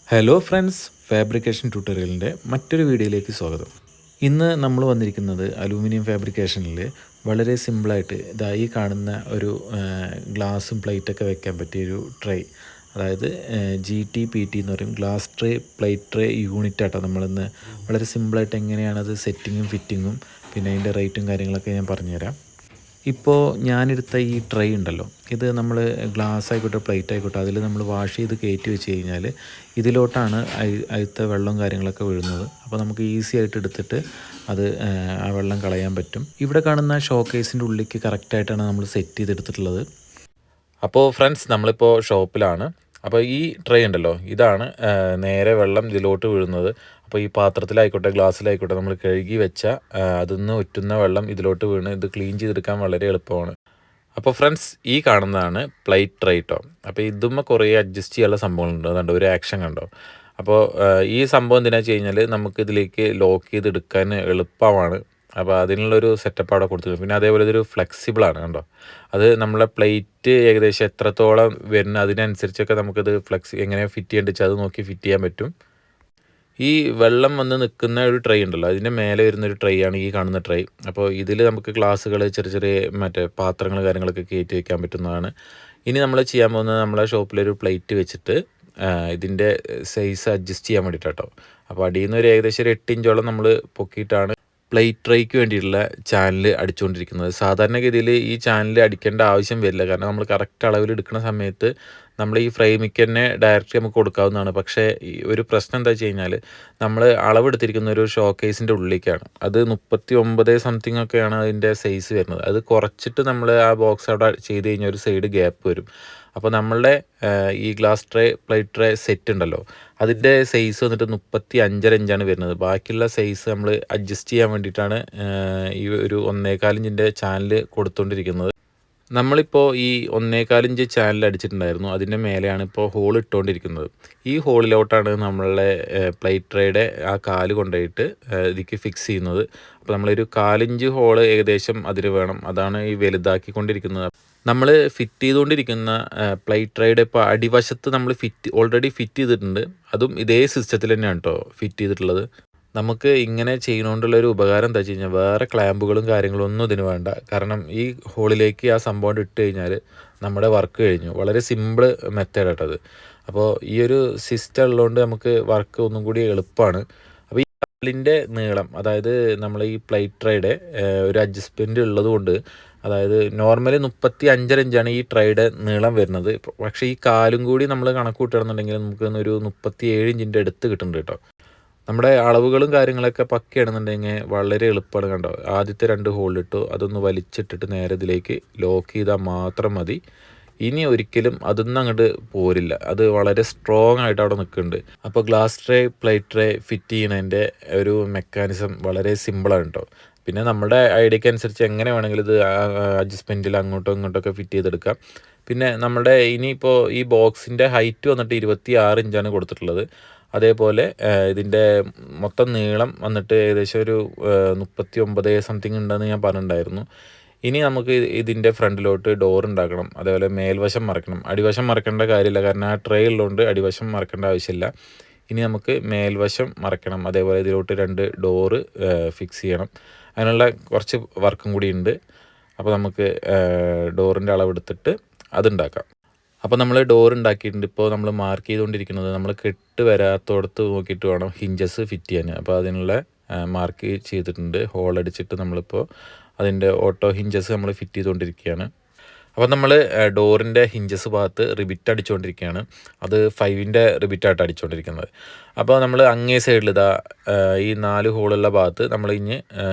Hello friends, fabrication ട്യൂട്ടോറിയലിൻ്റെ മറ്റൊരു വീഡിയോയിലേക്ക് സ്വാഗതം. ഇന്ന് നമ്മൾ വന്നിരിക്കുന്നത് അലൂമിനിയം ഫാബ്രിക്കേഷനിൽ വളരെ സിമ്പിളായിട്ട് ഈ കാണുന്ന ഒരു ഗ്ലാസും പ്ലേറ്റൊക്കെ വെക്കാൻ പറ്റിയൊരു ട്രേ, അതായത് GT-PT എന്ന് പറയും, glass tray plate tray unit auto. നമ്മളിന്ന് വളരെ സിമ്പിളായിട്ട് എങ്ങനെയാണത് സെറ്റിങ്ങും ഫിറ്റിങ്ങും പിന്നെ അതിൻ്റെ റേറ്റും കാര്യങ്ങളൊക്കെ ഞാൻ പറഞ്ഞുതരാം. ഇപ്പോൾ ഞാനെടുത്ത ഈ ട്രേ ഉണ്ടല്ലോ, ഇത് നമ്മൾ ഗ്ലാസ് ആയിക്കോട്ടെ പ്ലേറ്റ് ആയിക്കോട്ടെ അതിൽ നമ്മൾ വാഷ് ചെയ്ത് കയറ്റി വെച്ച് കഴിഞ്ഞാൽ ഇതിലോട്ടാണ് അതിലത്തെ വെള്ളവും കാര്യങ്ങളൊക്കെ വീഴുന്നത്. അപ്പോൾ നമുക്ക് ഈസി ആയിട്ട് എടുത്തിട്ട് അത് ആ വെള്ളം കളയാൻ പറ്റും. ഇവിടെ കാണുന്ന ഷോക്കേസിൻ്റെ ഉള്ളിലേക്ക് കറക്റ്റായിട്ടാണ് നമ്മൾ സെറ്റ് ചെയ്തെടുത്തിട്ടുള്ളത്. അപ്പോൾ ഫ്രണ്ട്സ്, നമ്മളിപ്പോൾ ഷോപ്പിലാണ്. അപ്പോൾ ഈ ട്രേ ഉണ്ടല്ലോ, ഇതാണ് നേരെ വെള്ളം ഇതിലോട്ട് വീഴുന്നത്. അപ്പോൾ ഈ പാത്രത്തിലായിക്കോട്ടെ ഗ്ലാസ്സിലായിക്കോട്ടെ നമ്മൾ കഴുകി വെച്ച അതിൽ നിന്ന് ഒറ്റുന്ന വെള്ളം ഇതിലോട്ട് വീണ് ഇത് ക്ലീൻ ചെയ്തെടുക്കാൻ വളരെ എളുപ്പമാണ്. അപ്പോൾ ഫ്രണ്ട്സ്, ഈ കാണുന്നതാണ് പ്ലേറ്റ് ട്രേ കേട്ടോ. അപ്പോൾ ഇതുമ്മ കുറേ അഡ്ജസ്റ്റ് ചെയ്യാനുള്ള സംഭവങ്ങളുണ്ട്. അതുകൊണ്ട് ഒരു ആക്ഷൻ കണ്ടോ. അപ്പോൾ ഈ സംഭവം എന്തിനാണെന്ന് വെച്ച് കഴിഞ്ഞാൽ നമുക്ക് ഇതിലേക്ക് ലോക്ക് ചെയ്തെടുക്കാൻ എളുപ്പമാണ്. അപ്പോൾ അതിനുള്ളൊരു സെറ്റപ്പ് അവിടെ കൊടുത്തിട്ടുണ്ട്. പിന്നെ അതേപോലെ ഇതൊരു ഫ്ലെക്സിബിളാണ് കണ്ടോ. അത് നമ്മളെ പ്ലേറ്റ് ഏകദേശം എത്രത്തോളം വരുന്ന അതിനനുസരിച്ചൊക്കെ നമുക്കത് എങ്ങനെ ഫിറ്റ് ചെയ്യേണ്ടത് വെച്ചാൽ അത് നോക്കി ഫിറ്റ് ചെയ്യാൻ പറ്റും. ഈ വെള്ളം വന്ന് നിൽക്കുന്ന ഒരു ട്രേ ഉണ്ടല്ലോ, അതിൻ്റെ മേലെ വരുന്നൊരു ട്രേ ആണ് ഈ കാണുന്ന ട്രേ. അപ്പോൾ ഇതിൽ നമുക്ക് ഗ്ലാസ്സുകൾ, ചെറിയ ചെറിയ മറ്റേ പാത്രങ്ങൾ കാര്യങ്ങളൊക്കെ കയറ്റി വയ്ക്കാൻ പറ്റുന്നതാണ്. ഇനി നമ്മൾ ചെയ്യാൻ പോകുന്നത് നമ്മളെ ഷോപ്പിലൊരു പ്ലേറ്റ് വെച്ചിട്ട് ഇതിൻ്റെ സൈസ് അഡ്ജസ്റ്റ് ചെയ്യാൻ വേണ്ടിയിട്ടാട്ടോ. അപ്പോൾ അടിയിൽ നിന്ന് ഒരു ഏകദേശം ഒരു 8 ഇഞ്ചോളം നമ്മൾ പൊക്കിയിട്ടാണ് പ്ലേറ്റ് ട്രേക്ക് വേണ്ടിയിട്ടുള്ള ചാനൽ അടിച്ചുകൊണ്ടിരിക്കുന്നത്. സാധാരണഗതിയിൽ ഈ ചാനൽ അടിക്കേണ്ട ആവശ്യം വരില്ല, കാരണം നമ്മൾ കറക്റ്റ് അളവിൽ എടുക്കുന്ന സമയത്ത് നമ്മൾ ഈ ഫ്രെയിമിക്ക് തന്നെ ഡയറക്റ്റ് നമുക്ക് കൊടുക്കാവുന്നതാണ്. പക്ഷേ ഈ ഒരു പ്രശ്നം എന്താ വെച്ച് കഴിഞ്ഞാൽ നമ്മൾ അളവെടുത്തിരിക്കുന്ന ഒരു ഷോക്കേസിൻ്റെ ഉള്ളിലേക്കാണ്. അത് 39 സംതിങ് ഒക്കെയാണ് അതിൻ്റെ സൈസ് വരുന്നത്. അത് കുറച്ചിട്ട് നമ്മൾ ആ ബോക്സ് അവിടെ ചെയ്ത് കഴിഞ്ഞാൽ ഒരു സൈഡ് ഗ്യാപ്പ് വരും. അപ്പോൾ നമ്മളുടെ ഈ glass tray plate tray set ഉണ്ടല്ലോ, അതിൻ്റെ സൈസ് വന്നിട്ട് 35.5 ഇഞ്ചാണ് വരുന്നത്. ബാക്കിയുള്ള സൈസ് നമ്മൾ അഡ്ജസ്റ്റ് ചെയ്യാൻ വേണ്ടിയിട്ടാണ് ഈ ഒരു 1.25 ഇഞ്ചിൻ്റെ ചാനൽ കൊടുത്തുകൊണ്ടിരിക്കുന്നത്. നമ്മളിപ്പോൾ ഈ 1.25 ഇഞ്ച് ചാനൽ അടിച്ചിട്ടുണ്ടായിരുന്നു, അതിൻ്റെ മേലെയാണ് ഇപ്പോൾ ഹോൾ ഇട്ടുകൊണ്ടിരിക്കുന്നത്. ഈ ഹോളിലോട്ടാണ് നമ്മളുടെ പ്ലേറ്റ് ട്രേയുടെ ആ കാല് കൊണ്ടുപോയിട്ട് ഇതിലേക്ക് ഫിക്സ് ചെയ്യുന്നത്. അപ്പോൾ നമ്മളൊരു 1/4 ഇഞ്ച് ഹോള് ഏകദേശം അതിന് വേണം, അതാണ് ഈ വലുതാക്കിക്കൊണ്ടിരിക്കുന്നത്. നമ്മൾ ഫിറ്റ് ചെയ്തുകൊണ്ടിരിക്കുന്ന പ്ലേറ്റ് ട്രേയുടെ ഇപ്പോൾ അടിവശത്ത് നമ്മൾ ഓൾറെഡി ഫിറ്റ് ചെയ്തിട്ടുണ്ട്. അതും ഇതേ സിസ്റ്റത്തിൽ തന്നെയാണ് കേട്ടോ ഫിറ്റ് ചെയ്തിട്ടുള്ളത്. നമുക്ക് ഇങ്ങനെ ചെയ്യുന്നതുകൊണ്ടുള്ളൊരു ഉപകാരം എന്താ വെച്ച് കഴിഞ്ഞാൽ വേറെ ക്ലാമ്പുകളും കാര്യങ്ങളും ഒന്നും ഇതിന് വേണ്ട. കാരണം ഈ ഹോളിലേക്ക് ആ സംഭവം ഇട്ട് കഴിഞ്ഞാൽ നമ്മുടെ വർക്ക് കഴിഞ്ഞു. വളരെ സിമ്പിൾ മെത്തേഡ് ആട്ടത്. അപ്പോൾ ഈ ഒരു സിസ്റ്റം ഉള്ളതുകൊണ്ട് നമുക്ക് വർക്ക് ഒന്നും കൂടി എളുപ്പമാണ്. അപ്പോൾ ഈ കാലിൻ്റെ നീളം, അതായത് നമ്മൾ ഈ പ്ലേറ്റ് ട്രേയുടെ ഒരു അഡ്ജസ്റ്റ്മെൻറ്റ് ഉള്ളത് കൊണ്ട്, അതായത് നോർമലി 35.5 ഇഞ്ചാണ് ഈ ട്രേയുടെ നീളം വരുന്നത്. പക്ഷേ ഈ കാലും കൂടി നമ്മൾ കണക്ക് കൂട്ടുകയാണെന്നുണ്ടെങ്കിൽ നമുക്ക് ഒരു 37 ഇഞ്ചിൻ്റെ അടുത്ത് കിട്ടുന്നുണ്ട് കേട്ടോ. നമ്മുടെ അളവുകളും കാര്യങ്ങളൊക്കെ പക്കയാണെന്നുണ്ടെങ്കിൽ വളരെ എളുപ്പമാണ് കണ്ടോ. ആദ്യത്തെ 2 ഹോളിലിട്ടു, അതൊന്ന് വലിച്ചിട്ടിട്ട് നേരെ ഇതിലേക്ക് ലോക്ക് ചെയ്താൽ മാത്രം മതി. ഇനി ഒരിക്കലും അതൊന്നും അങ്ങോട്ട് പോരില്ല, അത് വളരെ സ്ട്രോങ് ആയിട്ട് അവിടെ നിൽക്കുന്നുണ്ട്. അപ്പോൾ glass tray plate tray fit ചെയ്യുന്നതിൻ്റെ ഒരു മെക്കാനിസം വളരെ സിമ്പിളാണ് കേട്ടോ. പിന്നെ നമ്മുടെ ഐഡിയക്ക് അനുസരിച്ച് എങ്ങനെ വേണമെങ്കിലും ഇത് അഡ്ജസ്റ്റ്മെൻറ്റിൽ അങ്ങോട്ടോ ഇങ്ങോട്ടൊക്കെ ഫിറ്റ് ചെയ്തെടുക്കാം. പിന്നെ നമ്മുടെ ഇനിയിപ്പോൾ ഈ ബോക്സിൻ്റെ ഹൈറ്റ് വന്നിട്ട് 26 ഇഞ്ചാണ് കൊടുത്തിട്ടുള്ളത്. അതേപോലെ ഇതിൻ്റെ മൊത്തം നീളം വന്നിട്ട് ഏകദേശം ഒരു 39 സംതിങ് ഉണ്ടെന്ന് ഞാൻ പറഞ്ഞിട്ടുണ്ടായിരുന്നു. ഇനി നമുക്ക് ഇതിൻ്റെ ഫ്രണ്ടിലോട്ട് ഡോർ ഉണ്ടാക്കണം, അതേപോലെ മേൽവശം മറക്കണം. അടിവശം മറക്കേണ്ട കാര്യമില്ല, കാരണം ആ ട്രേ ഉള്ളതുകൊണ്ട് അടിവശം മറക്കേണ്ട ആവശ്യമില്ല. ഇനി നമുക്ക് മേൽവശം മറക്കണം, അതേപോലെ ഇതിലോട്ട് 2 ഡോറ് ഫിക്സ് ചെയ്യണം. അതിനുള്ള കുറച്ച് വർക്കും കൂടി ഉണ്ട്. അപ്പോൾ നമുക്ക് ഡോറിൻ്റെ അളവെടുത്തിട്ട് അതുണ്ടാക്കാം. അപ്പോൾ നമ്മൾ ഡോർ ഉണ്ടാക്കിയിട്ടുണ്ട്. ഇപ്പോൾ നമ്മൾ മാർക്ക് ചെയ്തുകൊണ്ടിരിക്കുന്നത് നമ്മൾ കെട്ട് വരാത്തോടത്ത് നോക്കിയിട്ട് വേണം ഹിഞ്ചസ് ഫിറ്റ് ചെയ്യാൻ. അപ്പോൾ അതിനുള്ള മാർക്ക് ചെയ്തിട്ടുണ്ട്. ഹോൾ അടിച്ചിട്ട് നമ്മളിപ്പോൾ അതിൻ്റെ ഓട്ടോ ഹിഞ്ചസ് നമ്മൾ ഫിറ്റ് ചെയ്തുകൊണ്ടിരിക്കുകയാണ്. അപ്പോൾ നമ്മൾ ഡോറിൻ്റെ ഹിഞ്ചസ് ഭാഗത്ത് റിബിറ്റ് അടിച്ചുകൊണ്ടിരിക്കുകയാണ്. അത് 5-ൻ്റെ റിബിറ്റായിട്ട് അടിച്ചുകൊണ്ടിരിക്കുന്നത്. അപ്പോൾ നമ്മൾ അങ്ങേ സൈഡിൽ ഈ 4 ഹോളുള്ള ഭാഗത്ത് നമ്മൾ ഇനി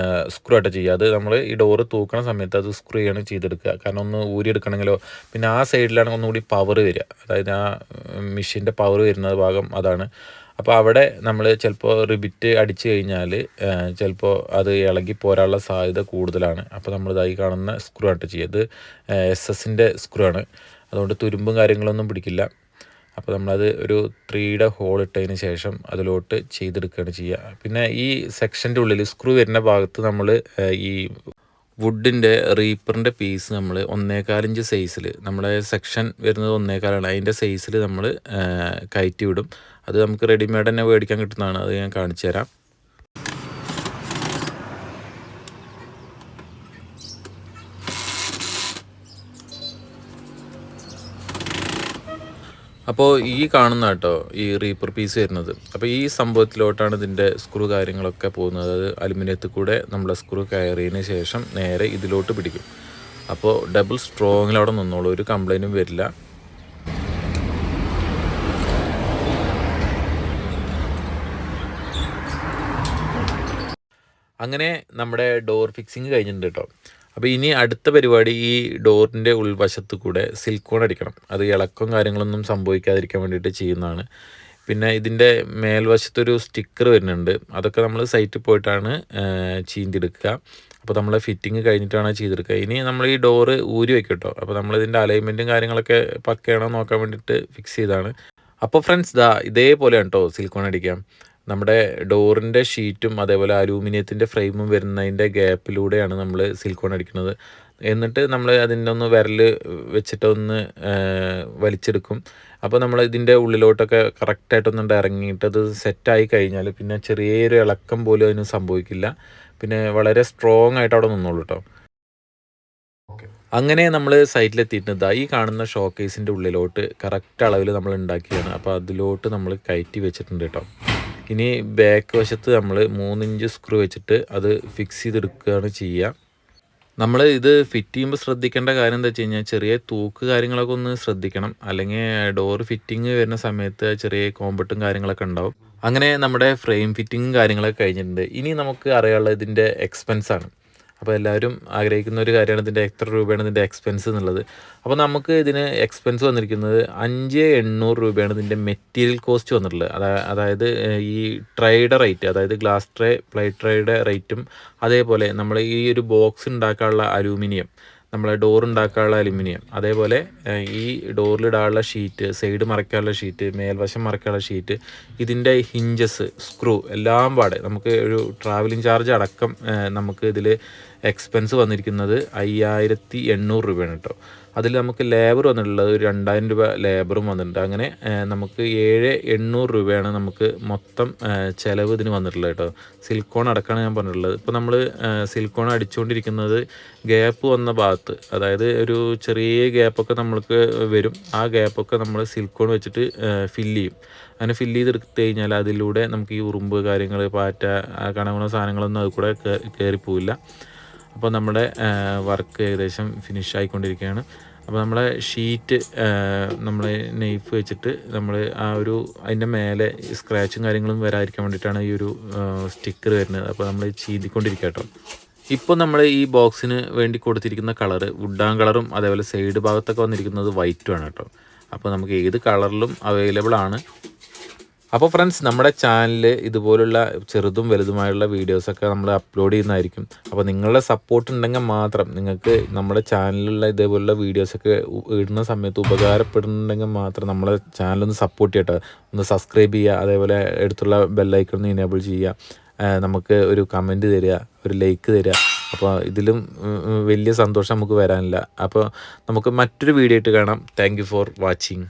സ്ക്രൂ ആയിട്ട് ചെയ്യുക. അത് നമ്മൾ ഈ ഡോറ് തൂക്കണ സമയത്ത് അത് സ്ക്രൂ ചെയ്യാണ് ചെയ്തെടുക്കുക. കാരണം ഒന്ന് ഊരിയെടുക്കണമെങ്കിലോ, പിന്നെ ആ സൈഡിലാണ് ഒന്നുകൂടി പവർ വരിക, അതായത് ആ മെഷീൻ്റെ പവർ വരുന്ന ഭാഗം അതാണ്. അപ്പോൾ അവിടെ നമ്മൾ ചിലപ്പോൾ റിബിറ്റ് അടിച്ചു കഴിഞ്ഞാൽ ചിലപ്പോൾ അത് ഇളകി പോരാനുള്ള സാധ്യത കൂടുതലാണ്. അപ്പോൾ നമ്മൾ ഇതായി കാണുന്ന സ്ക്രൂ ആയിട്ട് ചെയ്യുക. ഇത് SS-ൻ്റെ സ്ക്രൂ ആണ്, അതുകൊണ്ട് തുരുമ്പും കാര്യങ്ങളൊന്നും പിടിക്കില്ല. അപ്പോൾ നമ്മളത് ഒരു 3-യുടെ ഹോൾ ഇട്ടതിന് ശേഷം അതിലോട്ട് ചെയ്തെടുക്കുകയാണ് ചെയ്യുക. പിന്നെ ഈ സെക്ഷൻ്റെ ഉള്ളിൽ സ്ക്രൂ വരുന്ന ഭാഗത്ത് നമ്മൾ ഈ വുഡിൻ്റെ റീപ്പറിൻ്റെ പീസ് നമ്മൾ 1.25 ഇഞ്ച് സൈസിൽ, നമ്മുടെ സെക്ഷൻ വരുന്നത് 1.25 അതിൻ്റെ സൈസിൽ നമ്മൾ കയറ്റി വിടും. അത് നമുക്ക് റെഡിമെയ്ഡ് തന്നെ മേടിക്കാൻ കിട്ടുന്നതാണ്. അത് ഞാൻ കാണിച്ചു തരാം. അപ്പോൾ ഈ കാണുന്ന കേട്ടോ ഈ റീപ്പർ പീസ് വരുന്നത്. അപ്പോൾ ഈ സംഭവത്തിലോട്ടാണ് ഇതിൻ്റെ സ്ക്രൂ കാര്യങ്ങളൊക്കെ പോകുന്നത്. അത് അലുമിനിയത്തിൽ കൂടെ നമ്മളെ സ്ക്രൂ കയറിയതിന് ശേഷം നേരെ ഇതിലോട്ട് പിടിക്കും. അപ്പോൾ ഡബിൾ സ്ട്രോങ്ങിൽ അവിടെ നിന്നോളൂ, ഒരു കംപ്ലൈൻറ്റും വരില്ല. അങ്ങനെ നമ്മുടെ ഡോർ ഫിക്സിങ് കഴിഞ്ഞിട്ടുണ്ട് കേട്ടോ. അപ്പോൾ ഇനി അടുത്ത പരിപാടി ഈ ഡോറിൻ്റെ ഉൾവശത്ത് കൂടെ സിലിക്കോൺ അടിക്കണം. അത് ഇളക്കം കാര്യങ്ങളൊന്നും സംഭവിക്കാതിരിക്കാൻ വേണ്ടിയിട്ട് ചെയ്യുന്നതാണ്. പിന്നെ ഇതിൻ്റെ മേൽവശത്തൊരു സ്റ്റിക്കർ വരുന്നുണ്ട്. അതൊക്കെ നമ്മൾ സൈറ്റിൽ പോയിട്ടാണ് ചീന്തിയെടുക്കുക. അപ്പോൾ നമ്മളെ ഫിറ്റിങ് കഴിഞ്ഞിട്ടാണ് ചെയ്തെടുക്കുക. ഇനി നമ്മൾ ഈ ഡോറ് ഊരി വയ്ക്കും കേട്ടോ. അപ്പോൾ നമ്മളിതിൻ്റെ അലൈൻമെൻറ്റും കാര്യങ്ങളൊക്കെ പക്കയാണോ നോക്കാൻ വേണ്ടിയിട്ട് ഫിക്സ് ചെയ്താണ്. അപ്പോൾ ഫ്രണ്ട്സ് ഇതേപോലെയാണ് കേട്ടോ സിലിക്കോൺ അടിക്കാം. നമ്മുടെ ഡോറിൻ്റെ ഷീറ്റും അതേപോലെ അലൂമിനിയത്തിൻ്റെ ഫ്രെയിമും വരുന്നതിൻ്റെ ഗ്യാപ്പിലൂടെയാണ് നമ്മൾ സിലിക്കോൺ അടിക്കുന്നത്. എന്നിട്ട് നമ്മൾ അതിൻ്റെ ഒന്ന് വിരൽ വെച്ചിട്ടൊന്ന് വലിച്ചെടുക്കും. അപ്പോൾ നമ്മൾ ഇതിൻ്റെ ഉള്ളിലോട്ടൊക്കെ കറക്റ്റായിട്ടൊന്നുണ്ട് ഇറങ്ങിയിട്ട് അത് സെറ്റായി കഴിഞ്ഞാൽ പിന്നെ ചെറിയൊരു ഇളക്കം പോലും അതിന് സംഭവിക്കില്ല. പിന്നെ വളരെ സ്ട്രോങ് ആയിട്ട് അവിടെ നിന്നോളൂ കേട്ടോ. അങ്ങനെ നമ്മൾ സൈറ്റിലെത്തിയിട്ട് ഈ കാണുന്ന ഷോക്കേസിൻ്റെ ഉള്ളിലോട്ട് കറക്റ്റ് അളവിൽ നമ്മൾ ഉണ്ടാക്കിയാണ്. അപ്പോൾ അതിലോട്ട് നമ്മൾ കയറ്റി വെച്ചിട്ടുണ്ട് കേട്ടോ. ഇനി ബാക്ക് വശത്ത് നമ്മൾ 3 ഇഞ്ച് സ്ക്രൂ വെച്ചിട്ട് അത് ഫിക്സ് ചെയ്തെടുക്കുകയാണ് ചെയ്യുക. നമ്മൾ ഇത് ഫിറ്റ് ചെയ്യുമ്പോൾ ശ്രദ്ധിക്കേണ്ട കാര്യം എന്താ വെച്ച് കഴിഞ്ഞാൽ ചെറിയ തൂക്ക് കാര്യങ്ങളൊക്കെ ഒന്ന് ശ്രദ്ധിക്കണം. അല്ലെങ്കിൽ ഡോർ ഫിറ്റിങ് വരുന്ന സമയത്ത് ചെറിയ കോമ്പട്ടും കാര്യങ്ങളൊക്കെ ഉണ്ടാവും. അങ്ങനെ നമ്മുടെ ഫ്രെയിം ഫിറ്റിങ്ങും കാര്യങ്ങളൊക്കെ കഴിഞ്ഞിട്ടുണ്ട്. ഇനി നമുക്ക് അറിയാനുള്ളത് ഇതിൻ്റെ എക്സ്പെൻസാണ്. അപ്പോൾ എല്ലാവരും ആഗ്രഹിക്കുന്ന ഒരു കാര്യമാണ് ഇതിൻ്റെ എത്ര രൂപയാണ് ഇതിൻ്റെ എക്സ്പെൻസ് എന്നുള്ളത്. അപ്പോൾ നമുക്ക് ഇതിന് എക്സ്പെൻസ് വന്നിരിക്കുന്നത് 5,800 രൂപയാണ് ഇതിൻ്റെ മെറ്റീരിയൽ കോസ്റ്റ് വന്നിട്ടുള്ളത്. അതായത് ഈ ട്രേയുടെ റേറ്റ്, അതായത് ഗ്ലാസ് ട്രേ, പ്ലേറ്റ് ട്രേയുടെ റേറ്റും അതേപോലെ നമ്മൾ ഈ ഒരു ബോക്സ് ഉണ്ടാക്കാനുള്ള അലൂമിനിയം, നമ്മളെ ഡോർ ഉണ്ടാക്കാനുള്ള അലുമിനിയം, അതേപോലെ ഈ ഡോറിലിടാനുള്ള ഷീറ്റ്, സൈഡ് മറയ്ക്കാനുള്ള ഷീറ്റ്, മേൽവശം മറയ്ക്കാനുള്ള ഷീറ്റ്, ഇതിൻ്റെ ഹിഞ്ചസ്, സ്ക്രൂ എല്ലാം പാടെ നമുക്ക് ഒരു ട്രാവലിംഗ് ചാർജ് അടക്കം നമുക്ക് ഇതിൽ എക്സ്പെൻസ് വന്നിരിക്കുന്നത് 5,800 രൂപയാണ് കേട്ടോ. അതിൽ നമുക്ക് ലേബർ വന്നിട്ടുള്ളത് ഒരു 2,000 രൂപ ലേബറും വന്നിട്ടുണ്ട്. അങ്ങനെ നമുക്ക് 7,800 രൂപയാണ് നമുക്ക് മൊത്തം ചിലവ് ഇതിന് വന്നിട്ടുള്ളത് കേട്ടോ. സിലിക്കോൺ അടക്കമാണ് ഞാൻ പറഞ്ഞിട്ടുള്ളത്. ഇപ്പോൾ നമ്മൾ സിലിക്കോൺ അടിച്ചുകൊണ്ടിരിക്കുന്നത് ഗ്യാപ്പ് വന്ന ഭാഗത്ത്, അതായത് ഒരു ചെറിയ ഗ്യാപ്പൊക്കെ നമ്മൾക്ക് വരും. ആ ഗ്യാപ്പൊക്കെ നമ്മൾ സിലിക്കോൺ വെച്ചിട്ട് ഫില്ല് ചെയ്യും. അങ്ങനെ ഫില്ല് ചെയ്തെടുത്ത് കഴിഞ്ഞാൽ അതിലൂടെ നമുക്ക് ഈ ഉറുമ്പ് കാര്യങ്ങൾ, പാറ്റ, കണകുണ സാധനങ്ങളൊന്നും അത് കൂടെ കയറിപ്പോവില്ല. അപ്പോൾ നമ്മുടെ വർക്ക് ഏകദേശം ഫിനിഷ് ആയിക്കൊണ്ടിരിക്കുകയാണ്. അപ്പോൾ നമ്മളെ ഷീറ്റ് നമ്മൾ നെയ്ഫ് വെച്ചിട്ട് നമ്മൾ ആ ഒരു അതിൻ്റെ മേലെ സ്ക്രാച്ചും കാര്യങ്ങളും വരാതിരിക്കാൻ വേണ്ടിയിട്ടാണ് ഈ ഒരു സ്റ്റിക്കർ വരുന്നത്. അപ്പോൾ നമ്മൾ ചീന്തിക്കൊണ്ടിരിക്കുക കേട്ടോ. ഇപ്പോൾ നമ്മൾ ഈ ബോക്സിന് വേണ്ടി കൊടുത്തിരിക്കുന്ന കളറ് വുഡാൻ കളറും അതേപോലെ സൈഡ് ഭാഗത്തൊക്കെ വന്നിരിക്കുന്നത് വൈറ്റുമാണ് കേട്ടോ. അപ്പോൾ നമുക്ക് ഏത് കളറിലും അവൈലബിൾ ആണ്. അപ്പോൾ ഫ്രണ്ട്സ്, നമ്മുടെ ചാനലിൽ ഇതുപോലുള്ള ചെറുതും വലുതുമായുള്ള വീഡിയോസൊക്കെ നമ്മൾ അപ്ലോഡ് ചെയ്യുന്നതായിരിക്കും. അപ്പോൾ നിങ്ങളുടെ സപ്പോർട്ട് ഉണ്ടെങ്കിൽ മാത്രം, നിങ്ങൾക്ക് നമ്മുടെ ചാനലിലുള്ള ഇതേപോലുള്ള വീഡിയോസൊക്കെ ഇടുന്ന സമയത്ത് ഉപകാരപ്പെടുന്നുണ്ടെങ്കിൽ മാത്രം നമ്മളെ ചാനലൊന്ന് സപ്പോർട്ട് ചെയ്യട്ടെ. ഒന്ന് സബ്സ്ക്രൈബ് ചെയ്യുക, അതേപോലെ അടുത്തുള്ള ബെല്ലൈക്കൺ ഒന്ന് എനേബിൾ ചെയ്യുക, നമുക്ക് ഒരു കമൻറ്റ് തരിക, ഒരു ലൈക്ക് തരിക. അപ്പോൾ ഇതിലും വലിയ സന്തോഷം നമുക്ക് വരാനില്ല. അപ്പോൾ നമുക്ക് മറ്റൊരു വീഡിയോ ആയിട്ട് കാണാം. Thank you for watching.